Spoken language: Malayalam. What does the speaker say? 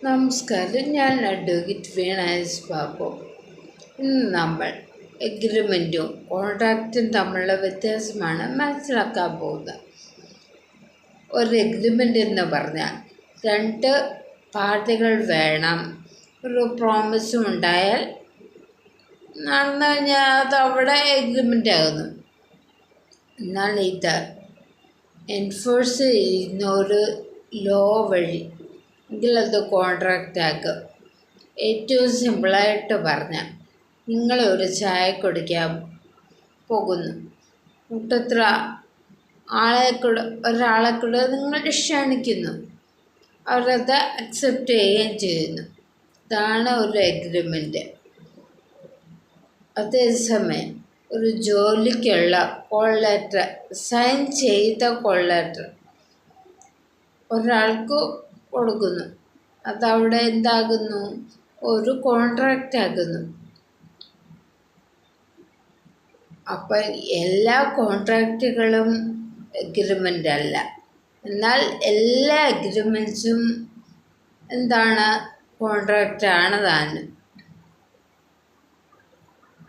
നമസ്കാരം, ഞാൻ അഡ്വക്കേറ്റ് വീണ എസ് ബാബു. ഇന്ന് നമ്മൾ എഗ്രിമെൻറ്റും കോൺട്രാക്റ്റും തമ്മിലുള്ള വ്യത്യാസമാണ് മനസ്സിലാക്കാൻ പോകുന്നത്. ഒരു എഗ്രിമെൻ്റ് എന്ന് പറഞ്ഞാൽ രണ്ട് പാർട്ടികൾ വേണം. ഒരു പ്രോമിസും ഉണ്ടായാൽ നടന്നു കഴിഞ്ഞാൽ അത് അവിടെ എഗ്രിമെൻ്റ് ആകുന്നു. എന്നാൽ ഇത് എൻഫോഴ്സ് ചെയ്യുന്ന ഒരു ലോ വഴി എങ്കിലത് കോൺട്രാക്റ്റ് ആക്കും. ഏറ്റവും സിമ്പിളായിട്ട് പറഞ്ഞാൽ, നിങ്ങളൊരു ചായ കുടിക്കാൻ പോകുന്നു. കൂട്ടത്തിൽ ഒരാളെ കൂടെ നിങ്ങൾ ക്ഷണിക്കുന്നു. അവരത് അക്സെപ്റ്റ് ചെയ്യുകയും ചെയ്യുന്നു. ഇതാണ് ഒരു എഗ്രിമെൻ്റ്. അതേസമയം ഒരു ജോലിക്കുള്ള കോൾ ലെറ്റർ, സൈൻ ചെയ്ത കോൾ ലെറ്റർ ഒരാൾക്ക് കൊടുക്കുന്നു. അതവിടെ എന്താകുന്നു? ഒരു കോൺട്രാക്റ്റ് ആകുന്നു. അപ്പം എല്ലാ കോൺട്രാക്റ്റുകളും എഗ്രിമെൻ്റ് അല്ല. എന്നാൽ എല്ലാ എഗ്രിമെൻറ്റ്സും എന്താണ്? കോൺട്രാക്റ്റാണ് താനും.